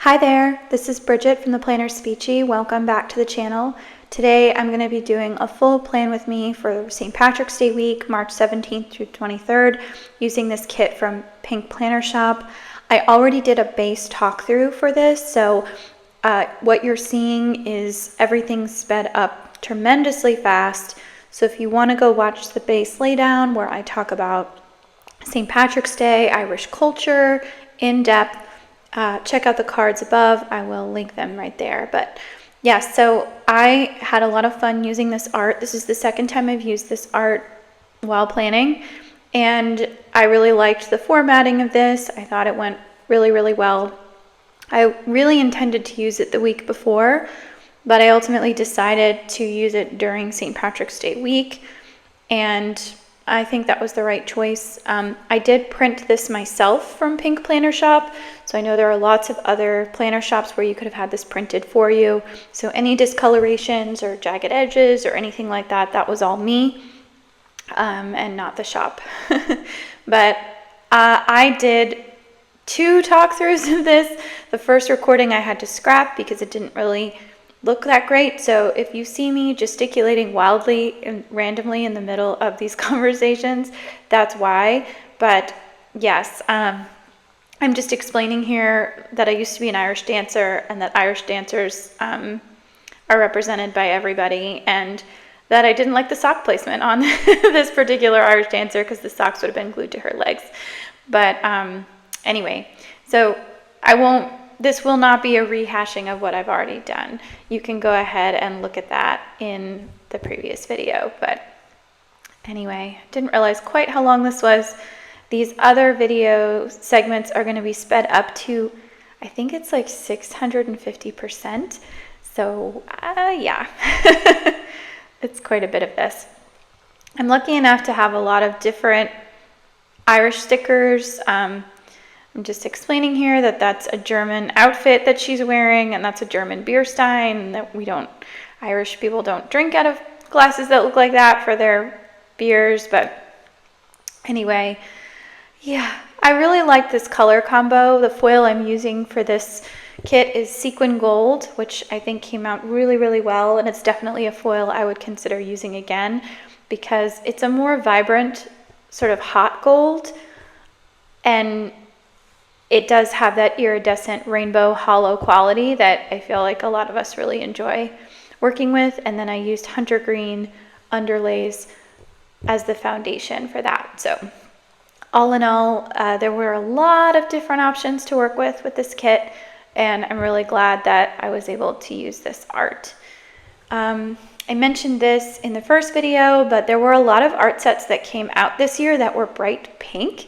Hi there, this is Bridget from the PlannerSpeechie. Welcome back to the channel. Today I'm going to be doing a full plan with me for St. Patrick's Day week, March 17th through 23rd, using this kit from Pink Planner Shop. I already did a base talk through for this, so what you're seeing is everything sped up tremendously fast. So if you want to go watch the base laydown where I talk about St. Patrick's Day, Irish culture, in depth, check out the cards above. I will link them right there. But yeah, so I had a lot of fun using this art. This is the second time I've used this art while planning, and I really liked the formatting of this. I thought it went really well. I really intended to use it the week before, but I ultimately decided to use it during St. Patrick's Day week, and I think that was the right choice. I did print this myself from Pink Planner Shop, so I know there are lots of other planner shops where you could have had this printed for you. So any discolorations or jagged edges or anything like that, that was all me and not the shop. But I did 2 talk-throughs of this. The first recording I had to scrap because it didn't really look that great. So if you see me gesticulating wildly and randomly in the middle of these conversations, that's why. But yes, I'm just explaining here that I used to be an Irish dancer and that Irish dancers are represented by everybody, and that I didn't like the sock placement on this particular Irish dancer because the socks would have been glued to her legs. But anyway, so this will not be a rehashing of what I've already done. You can go ahead and look at that in the previous video. But anyway, didn't realize quite how long this was. These other video segments are going to be sped up to, I think it's like 650%. So yeah, it's quite a bit of this. I'm lucky enough to have a lot of different Irish stickers. I'm just explaining here that that's a German outfit that she's wearing, and that's a German beer stein, that Irish people don't drink out of glasses that look like that for their beers. But anyway, yeah, I really like this color combo. The foil I'm using for this kit is sequin gold, which I think came out really well, and it's definitely a foil I would consider using again because it's a more vibrant sort of hot gold, and it does have that iridescent rainbow hollow quality that I feel like a lot of us really enjoy working with. And then I used hunter green underlays as the foundation for that. So all in all, there were a lot of different options to work with this kit, and I'm really glad that I was able to use this art. I mentioned this in the first video, but there were a lot of art sets that came out this year that were bright pink.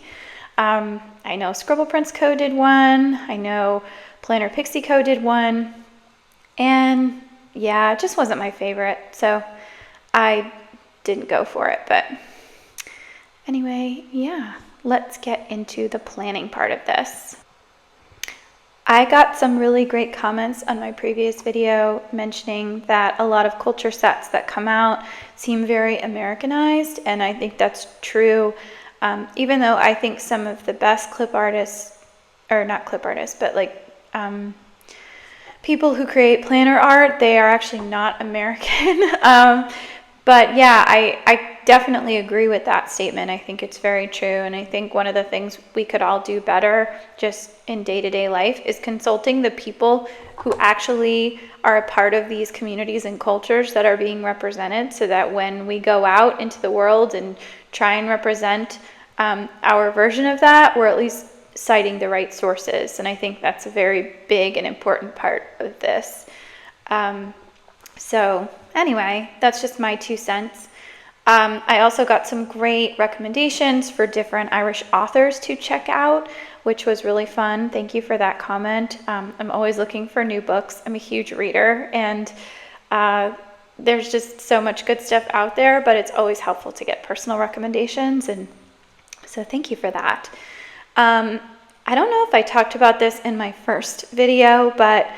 I know Scribble Prints Co. did one. I know Planner Pixie Co. did one. And yeah, it just wasn't my favorite, so I didn't go for it. But anyway, yeah, let's get into the planning part of this. I got some really great comments on my previous video mentioning that a lot of culture sets that come out seem very Americanized, and I think that's true. Even though I think some of the best clip artists, or not clip artists, but like people who create planner art, they are actually not American. But yeah, I definitely agree with that statement. I think it's very true, and I think one of the things we could all do better just in day-to-day life is consulting the people who actually are a part of these communities and cultures that are being represented, so that when we go out into the world and try and represent our version of that, we're at least citing the right sources. And I think that's a very big and important part of this. So anyway, that's just my 2 cents. I also got some great recommendations for different Irish authors to check out, which was really fun. Thank you for that comment. I'm always looking for new books. I'm a huge reader, and there's just so much good stuff out there, but it's always helpful to get personal recommendations, and so thank you for that. I don't know if I talked about this in my first video, but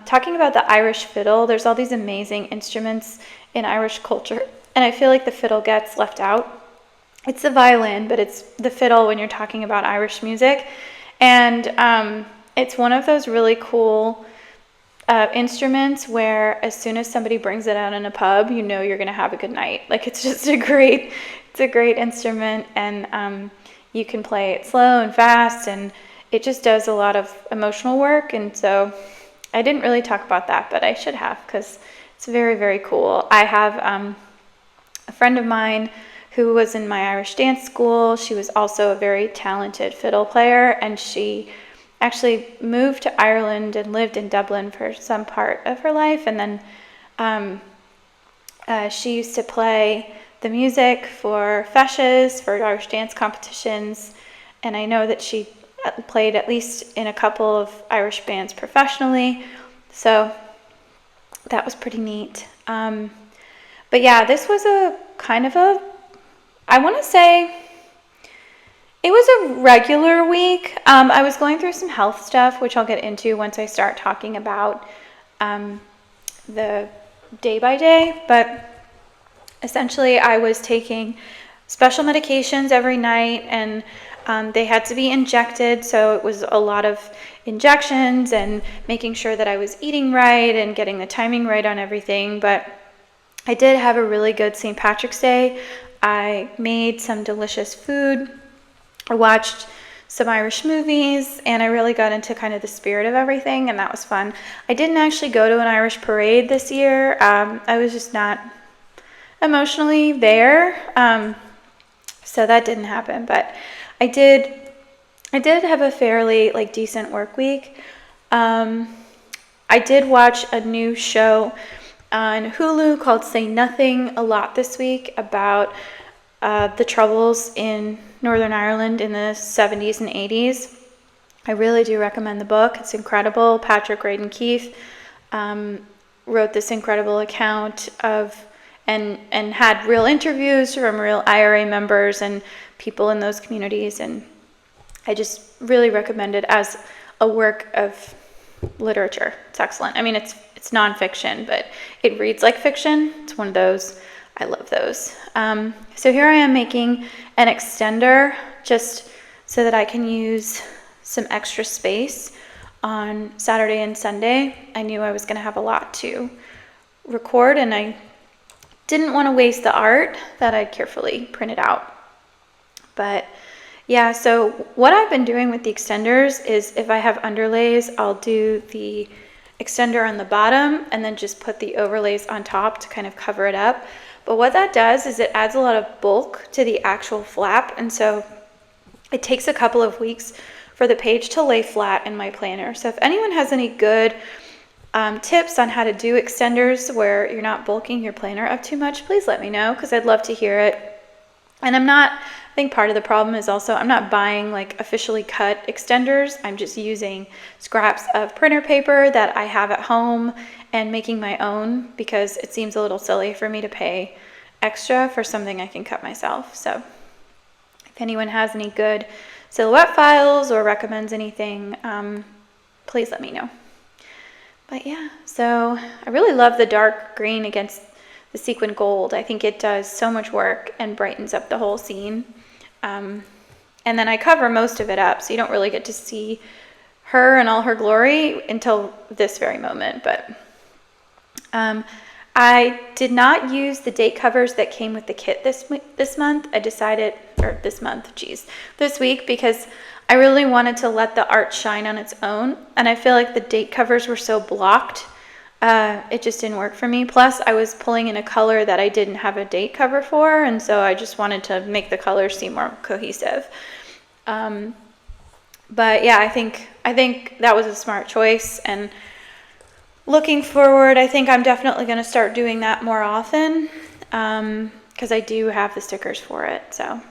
talking about the Irish fiddle, there's all these amazing instruments in Irish culture, and I feel like the fiddle gets left out. It's the violin, but it's the fiddle when you're talking about Irish music. And It's one of those really cool instruments where as soon as somebody brings it out in a pub, you know you're gonna have a good night. Like, it's just a great instrument, and you can play it slow and fast, and it just does a lot of emotional work. And so I didn't really talk about that, but I should have, because it's very, very cool. I have a friend of mine who was in my Irish dance school. She was also a very talented fiddle player, and she actually moved to Ireland and lived in Dublin for some part of her life. And then she used to play the music for feshes, for Irish dance competitions, and I know that she played at least in a couple of Irish bands professionally, so that was pretty neat. But yeah, this was I want to say it was a regular week. I was going through some health stuff, which I'll get into once I start talking about the day by day, but essentially I was taking special medications every night, and they had to be injected, so it was a lot of injections and making sure that I was eating right and getting the timing right on everything. But I did have a really good St. Patrick's Day. I made some delicious food. I watched some Irish movies, and I really got into kind of the spirit of everything, and that was fun. I didn't actually go to an Irish parade this year. I was just not emotionally there, so that didn't happen. But I did have a fairly decent work week. I did watch a new show on Hulu called Say Nothing a lot this week about the Troubles in Northern Ireland in the 70s and 80s. I really do recommend the book. It's incredible. Patrick Radden Keefe wrote this incredible account of and had real interviews from real IRA members and people in those communities, and I just really recommend it as a work of literature. It's excellent. I mean, it's nonfiction, but it reads like fiction. It's one of those. I love those. So here I am making an extender just so that I can use some extra space on Saturday and Sunday. I knew I was going to have a lot to record, and I didn't want to waste the art that I'd carefully printed out. But yeah, so what I've been doing with the extenders is if I have underlays, I'll do the extender on the bottom and then just put the overlays on top to kind of cover it up. But what that does is it adds a lot of bulk to the actual flap, and so it takes a couple of weeks for the page to lay flat in my planner. So if anyone has any good tips on how to do extenders where you're not bulking your planner up too much, please let me know, because I'd love to hear it. And I think part of the problem is also I'm not buying officially cut extenders. I'm just using scraps of printer paper that I have at home and making my own, because it seems a little silly for me to pay extra for something I can cut myself. So if anyone has any good silhouette files or recommends anything, please let me know. But yeah, so I really love the dark green against the sequin gold. I think it does so much work and brightens up the whole scene. And then I cover most of it up, so you don't really get to see her in all her glory until this very moment. But I did not use the date covers that came with the kit this month. I decided, or this week, because I really wanted to let the art shine on its own, and I feel like the date covers were so blocked, it just didn't work for me. Plus, I was pulling in a color that I didn't have a date cover for, and so I just wanted to make the colors seem more cohesive. But yeah, I think that was a smart choice, and looking forward, I think I'm definitely going to start doing that more often, because I do have the stickers for it. So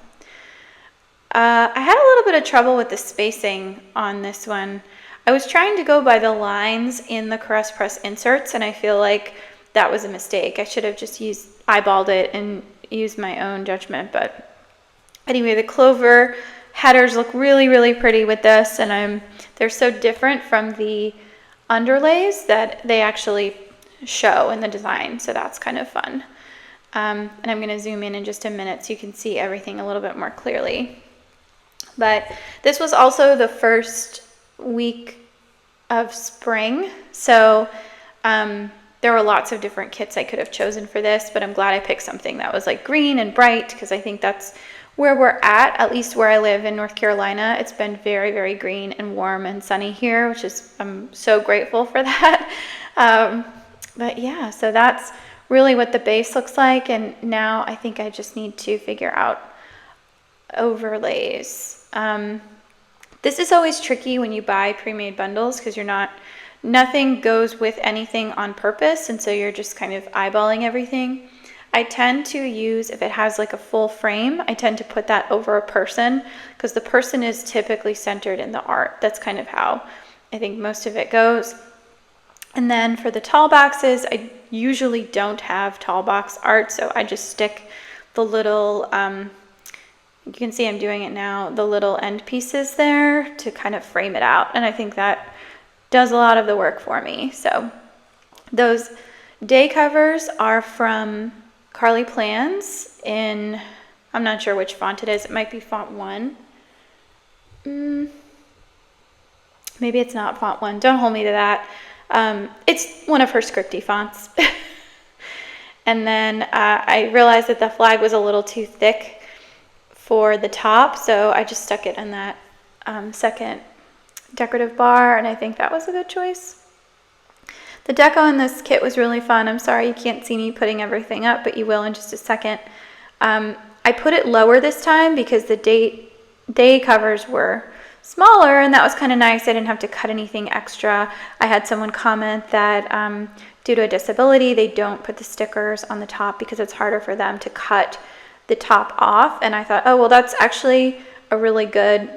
I had a little bit of trouble with the spacing on this one. I was trying to go by the lines in the Caress Press inserts, and I feel like that was a mistake. I should have just eyeballed it and used my own judgment. But anyway, the clover headers look really, really pretty with this, and they're so different from the underlays that they actually show in the design, so that's kind of fun. And I'm going to zoom in just a minute so you can see everything a little bit more clearly. But this was also the first week of spring. So there were lots of different kits I could have chosen for this, but I'm glad I picked something that was like green and bright, because I think that's where we're at least where I live in North Carolina. It's been very, very green and warm and sunny here, which is, I'm so grateful for that. But yeah, so that's really what the base looks like. And now I think I just need to figure out overlays. This is always tricky when you buy pre-made bundles, because nothing goes with anything on purpose, and so you're just kind of eyeballing everything. I tend to use, if it has like a full frame, I tend to put that over a person, because the person is typically centered in the art. That's kind of how I think most of it goes. And then for the tall boxes, I usually don't have tall box art, so I just stick the little, you can see I'm doing it now, the little end pieces there to kind of frame it out. And I think that does a lot of the work for me. So those day covers are from Carly Plans in, I'm not sure which font it is. It might be font 1. Maybe it's not font 1. Don't hold me to that. It's one of her scripty fonts. And then I realized that the flag was a little too thick for the top, so I just stuck it in that second decorative bar, and I think that was a good choice. The deco in this kit was really fun. I'm sorry you can't see me putting everything up, but you will in just a second. I put it lower this time because the day covers were smaller, and that was kind of nice. I didn't have to cut anything extra. I had someone comment that due to a disability, they don't put the stickers on the top because it's harder for them to cut the top off. And I thought, oh, well, that's actually a really good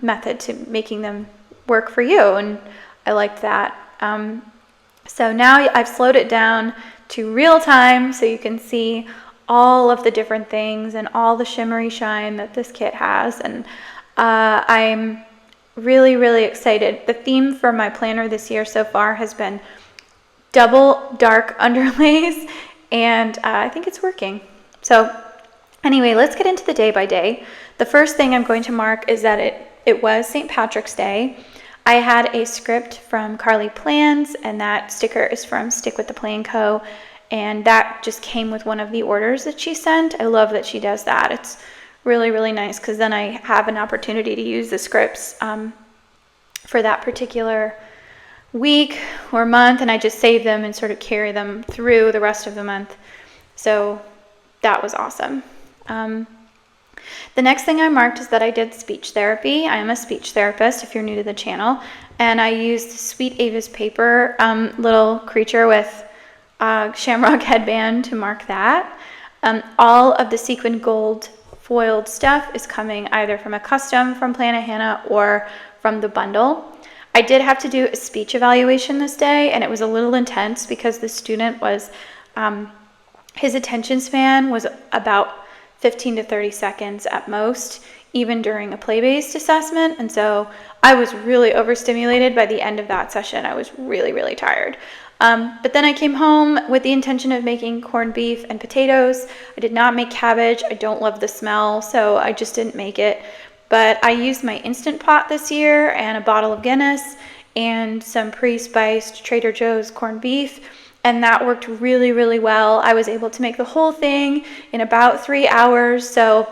method to making them work for you, and I liked that. So now I've slowed it down to real time so you can see all of the different things and all the shimmery shine that this kit has, and I'm really, really excited. The theme for my planner this year so far has been double dark underlays, and I think it's working. So anyway, let's get into the day by day. The first thing I'm going to mark is that it was St. Patrick's Day. I had a script from Carly Plans, and that sticker is from Stick with the Plan Co. And that just came with one of the orders that she sent. I love that she does that. It's really, really nice, because then I have an opportunity to use the scripts for that particular week or month, and I just save them and sort of carry them through the rest of the month. So that was awesome. The next thing I marked is that I did speech therapy. I am a speech therapist, if you're new to the channel, and I used Sweet Ava's paper little creature with shamrock headband to mark that. All of the sequin gold foiled stuff is coming either from a custom from Planet Hannah or from the bundle. I did have to do a speech evaluation this day, and it was a little intense because the student was, his attention span was about 15 to 30 seconds at most, even during a play-based assessment. And so I was really overstimulated by the end of that session. I was really, really tired. But then I came home with the intention of making corned beef and potatoes. I did not make cabbage. I don't love the smell, so I just didn't make it. But I used my Instant Pot this year and a bottle of Guinness and some pre-spiced Trader Joe's corned beef, and that worked really, really well. I was able to make the whole thing in about 3 hours. So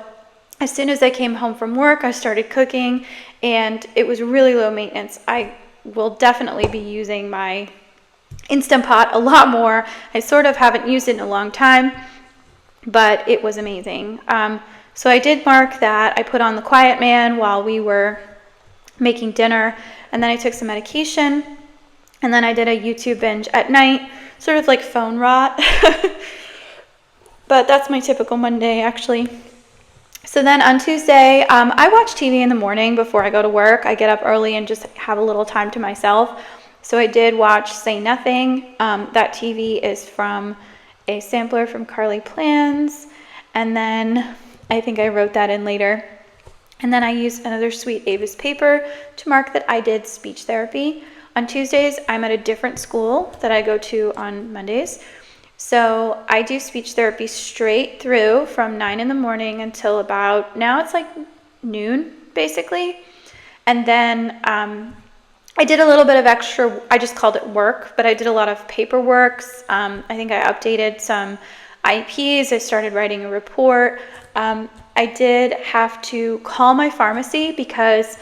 as soon as I came home from work, I started cooking, and it was really low maintenance. I will definitely be using my Instant Pot a lot more. I sort of haven't used it in a long time, but it was amazing. So I did mark that. I put on the Quiet Man while we were making dinner, and then I took some medication, and then I did a YouTube binge at night, sort of like phone rot. But that's my typical Monday, actually. So then on Tuesday, I watch TV in the morning before I go to work. I get up early and just have a little time to myself. So I did watch Say Nothing. That TV is from a sampler from Carly Plans. And then I think I wrote that in later. And then I used another Sweet Ava's paper to mark that I did speech therapy. On Tuesdays, I'm at a different school that I go to on Mondays. So I do speech therapy straight through from 9 in the morning until about, now it's like noon, basically. And then I I did a little bit of extra, I just called it work, but I did a lot of paperwork. I think I updated some IEPs. I started writing a report. I did have to call my pharmacy because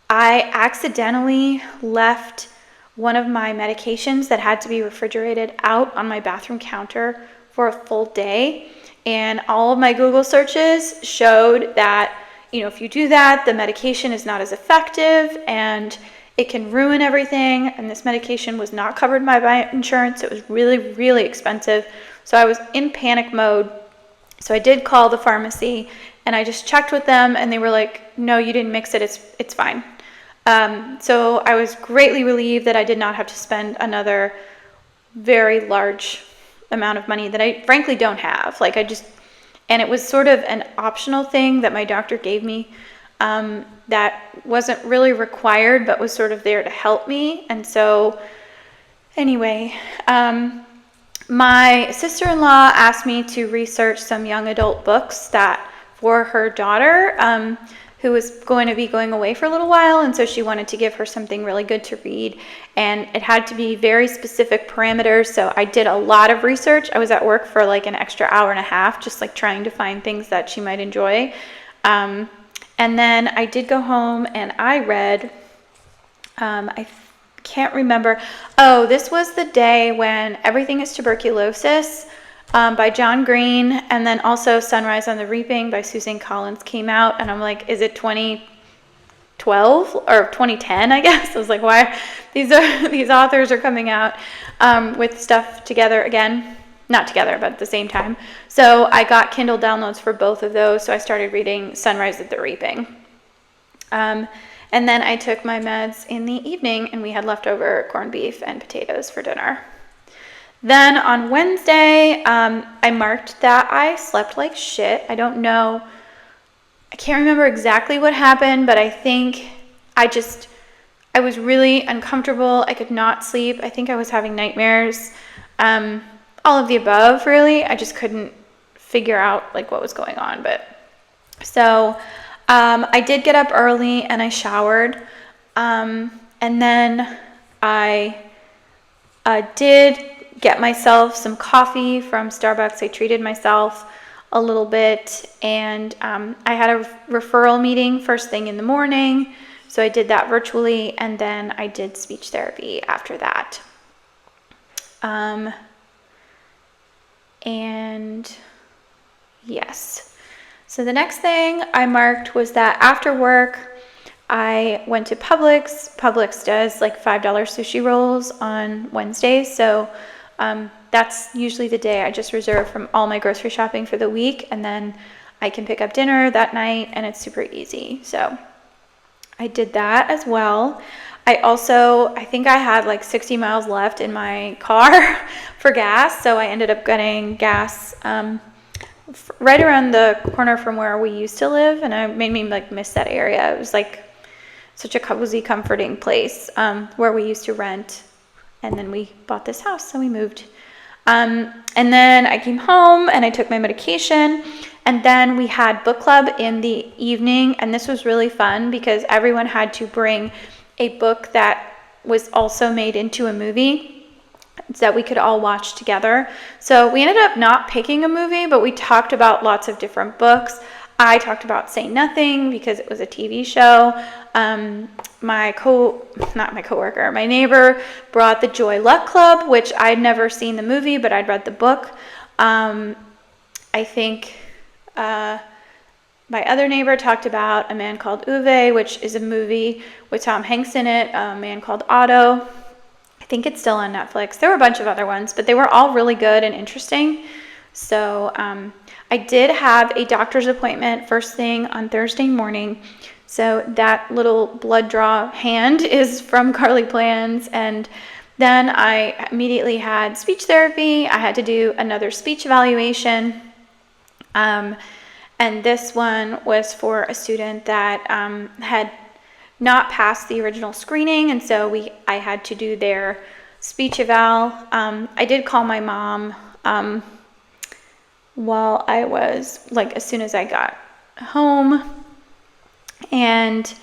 I accidentally left one of my medications that had to be refrigerated out on my bathroom counter for a full day. And all of my Google searches showed that, if you do that, the medication is not as effective and it can ruin everything. And this medication was not covered by my insurance. It was really, really expensive. So I was in panic mode. So I did call the pharmacy and I just checked with them and they were like, no, you didn't mix it. It's fine. So I was greatly relieved that I did not have to spend another very large amount of money that I frankly don't have. And it was sort of an optional thing that my doctor gave me that wasn't really required, but was sort of there to help me. And so anyway, my sister-in-law asked me to research some young adult books for her daughter, who was going to be going away for a little while, and so she wanted to give her something really good to read, and it had to be very specific parameters, so I did a lot of research. I was at work for like an extra hour and a half, just like trying to find things that she might enjoy, and then I did go home and I read, I can't remember, this was the day when Everything is Tuberculosis by John Green, and then also Sunrise on the Reaping by Susan Collins came out, and I'm like, is it 2012 or 2010, I guess? I was like, why these authors are coming out with stuff together again, not together, but at the same time. So I got Kindle downloads for both of those, so I started reading Sunrise at the Reaping. And then I took my meds in the evening, and we had leftover corned beef and potatoes for dinner. Then on Wednesday, I marked that I slept like shit. I don't know. I can't remember exactly what happened, but I think I was really uncomfortable. I could not sleep. I think I was having nightmares. All of the above, really. I just couldn't figure out like what was going on. So I did get up early and I showered. And then I did get myself some coffee from Starbucks. I treated myself a little bit, and I had a referral meeting first thing in the morning, so I did that virtually, and then I did speech therapy after that. And yes, so the next thing I marked was that after work I went to Publix. Publix does like $5 sushi rolls on Wednesdays, so that's usually the day I just reserve from all my grocery shopping for the week, and then I can pick up dinner that night, and it's super easy. So I did that as well. I think I had like 60 miles left in my car for gas, so I ended up getting gas right around the corner from where we used to live, and it made me like miss that area. It was like such a cozy, comforting place where we used to rent. And then we bought this house, so we moved. And then I came home and I took my medication. And then we had book club in the evening. And this was really fun because everyone had to bring a book that was also made into a movie that we could all watch together. So we ended up not picking a movie, but we talked about lots of different books. I talked about Say Nothing because it was a TV show. My neighbor brought The Joy Luck Club, which I'd never seen the movie, but I'd read the book. I think my other neighbor talked about A Man Called Uwe, which is a movie with Tom Hanks in it, A Man Called Otto. I think it's still on Netflix. There were a bunch of other ones, but they were all really good and interesting. So I did have a doctor's appointment first thing on Thursday morning. So that little blood draw hand is from Carly Plans. And then I immediately had speech therapy. I had to do another speech evaluation. And this one was for a student that had not passed the original screening. And so I had to do their speech eval. I did call my mom while I was, as soon as I got home. And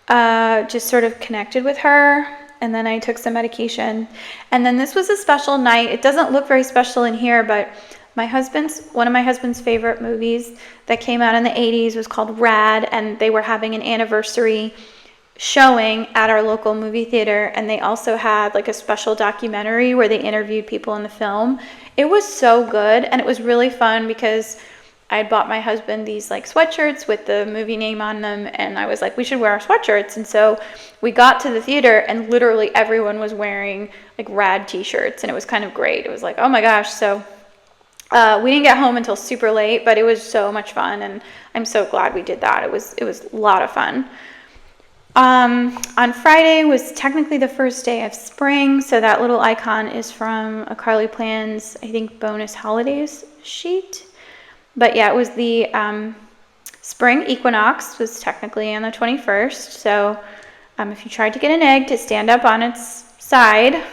just sort of connected with her. And then I took some medication. And then this was a special night. It doesn't look very special in here, but one of my husband's favorite movies that came out in the 80s was called Rad, and they were having an anniversary showing at our local movie theater, and they also had like a special documentary where they interviewed people in the film. It was so good, and it was really fun because I had bought my husband these like sweatshirts with the movie name on them, and I was like, we should wear our sweatshirts. And so we got to the theater, and literally everyone was wearing like Rad t-shirts, and it was kind of great. It was like, oh my gosh. So we didn't get home until super late, but it was so much fun, and I'm so glad we did that. It was a lot of fun. On Friday was technically the first day of spring, so that little icon is from a Carly Plans, I think, bonus holidays sheet. But yeah, it was the spring equinox was technically on the 21st. So if you tried to get an egg to stand up on its side,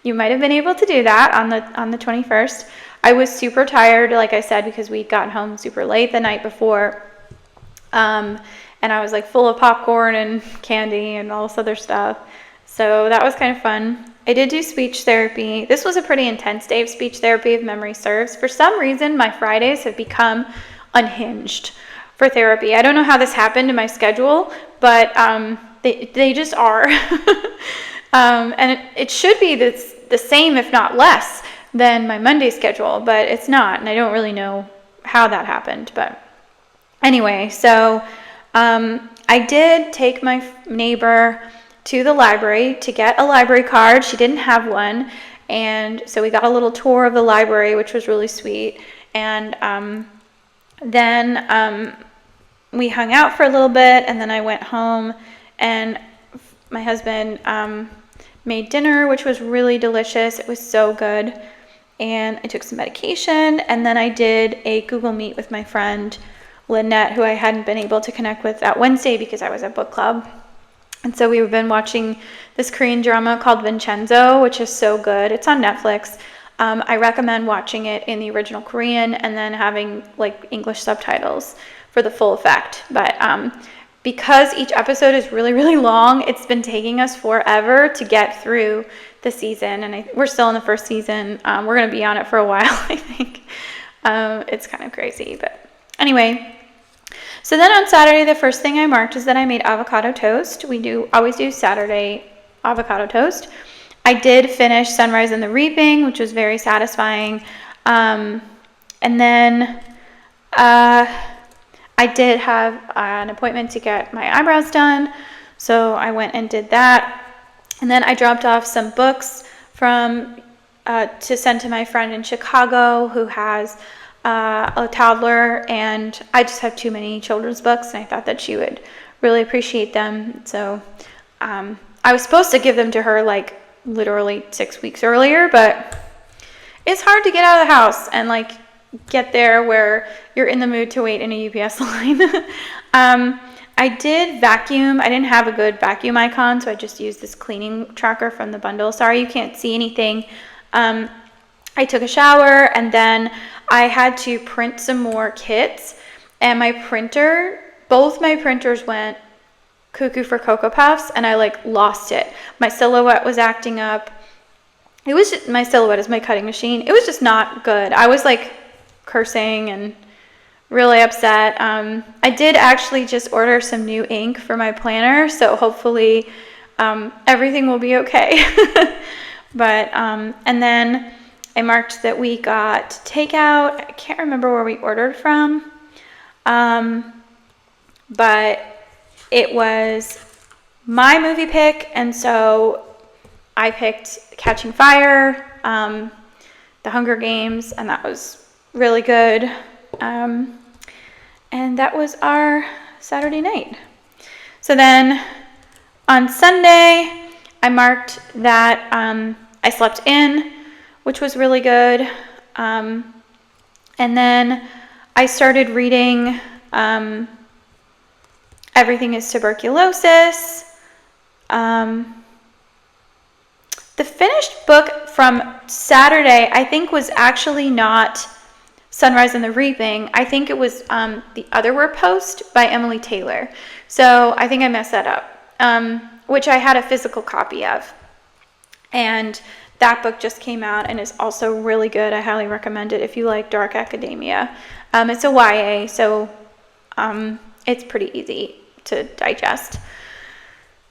you might have been able to do that on the 21st. I was super tired, like I said, because we'd gotten home super late the night before. And I was like full of popcorn and candy and all this other stuff. So that was kind of fun. I did do speech therapy. This was a pretty intense day of speech therapy, if memory serves. For some reason, my Fridays have become unhinged for therapy. I don't know how this happened in my schedule, but they just are. And it should be the same, if not less, than my Monday schedule, but it's not, and I don't really know how that happened. But anyway, so I did take my neighbor to the library to get a library card. She didn't have one, and so we got a little tour of the library, which was really sweet. And then we hung out for a little bit, and then I went home, and my husband made dinner, which was really delicious. It was so good. And I took some medication, and then I did a Google Meet with my friend Lynette, who I hadn't been able to connect with that Wednesday because I was at book club. And so we've been watching this Korean drama called Vincenzo, which is so good. It's on Netflix. I recommend watching it in the original Korean and then having like English subtitles for the full effect. But because each episode is really, really long, it's been taking us forever to get through the season. And we're still in the first season. We're going to be on it for a while, I think. It's kind of crazy, but anyway. So then on Saturday, the first thing I marked is that I made avocado toast. We always do Saturday avocado toast. I did finish Sunrise and the Reaping, which was very satisfying. And then I did have an appointment to get my eyebrows done, so I went and did that. And then I dropped off some books to send to my friend in Chicago who has a toddler, and I just have too many children's books, and I thought that she would really appreciate them. So I was supposed to give them to her like literally 6 weeks earlier, but it's hard to get out of the house and like get there where you're in the mood to wait in a UPS line. I did vacuum. I didn't have a good vacuum icon, so I just used this cleaning tracker from the bundle. Sorry you can't see anything. I took a shower, and then I had to print some more kits, and both my printers went cuckoo for Cocoa Puffs, and I like lost it. My Silhouette was acting up. My Silhouette is my cutting machine. It was just not good. I was like cursing and really upset. I did actually just order some new ink for my planner, so hopefully everything will be okay. But and then I marked that we got takeout. I can't remember where we ordered from, but it was my movie pick, and so I picked Catching Fire, The Hunger Games, and that was really good. And that was our Saturday night. So then on Sunday, I marked that I slept in, which was really good. And then I started reading Everything is Tuberculosis. The finished book from Saturday, I think, was actually not Sunrise and the Reaping. I think it was The Other Were Post by Emily Taylor. So I think I messed that up, which I had a physical copy of. And that book just came out and is also really good. I highly recommend it if you like dark academia. It's a YA, so it's pretty easy to digest.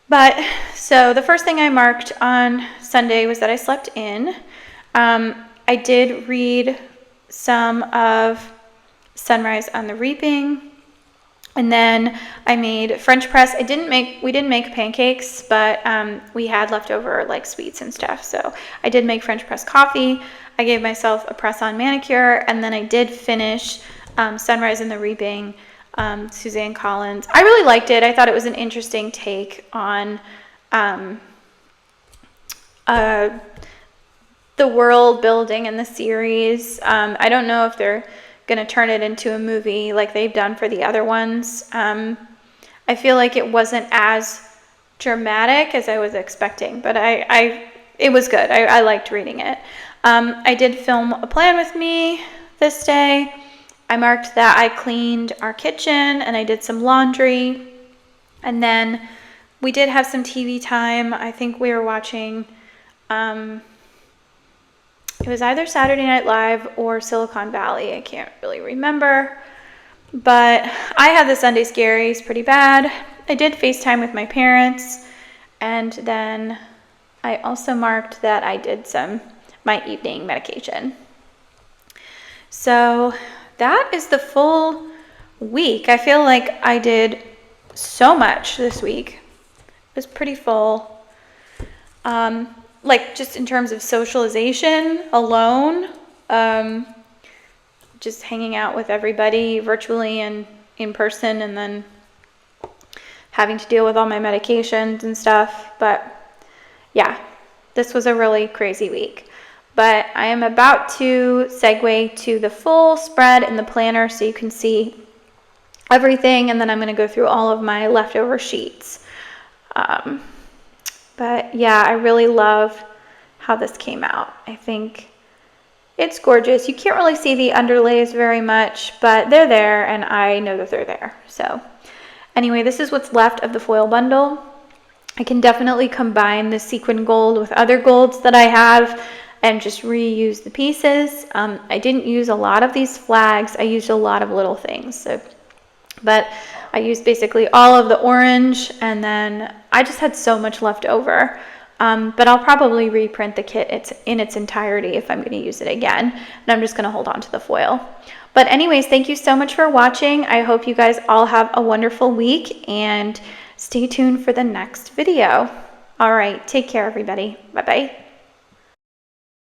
But so the first thing I marked on Sunday was that I slept in. I did read some of Sunrise on the Reaping. And then I made French press. We didn't make pancakes, but we had leftover like sweets and stuff. So I did make French press coffee. I gave myself a press-on manicure, and then I did finish Sunrise in the Reaping, Suzanne Collins. I really liked it. I thought it was an interesting take on the world building in the series. I don't know if they're going to turn it into a movie like they've done for the other ones. I feel like it wasn't as dramatic as I was expecting, but it was good. I liked reading it. I did film a plan with me this day. I marked that I cleaned our kitchen and I did some laundry. And then we did have some TV time. I think we were watching, it was either Saturday Night Live or Silicon Valley. I can't really remember. But I had the Sunday scaries pretty bad. I did FaceTime with my parents. And then I also marked that I did my evening medication. So that is the full week. I feel like I did so much this week. It was pretty full. Like just in terms of socialization alone, just hanging out with everybody virtually and in person, and then having to deal with all my medications and stuff. But yeah, this was a really crazy week. But I am about to segue to the full spread in the planner so you can see everything, and then I'm going to go through all of my leftover sheets. But yeah, I really love how this came out. I think it's gorgeous. You can't really see the underlays very much, but they're there, and I know that they're there. So anyway, this is what's left of the foil bundle. I can definitely combine the sequin gold with other golds that I have and just reuse the pieces. I didn't use a lot of these flags. I used a lot of little things. But I used basically all of the orange, and then I just had so much left over. But I'll probably reprint the kit in its entirety if I'm going to use it again. And I'm just going to hold on to the foil. But anyways, thank you so much for watching. I hope you guys all have a wonderful week, and stay tuned for the next video. All right, take care, everybody. Bye-bye.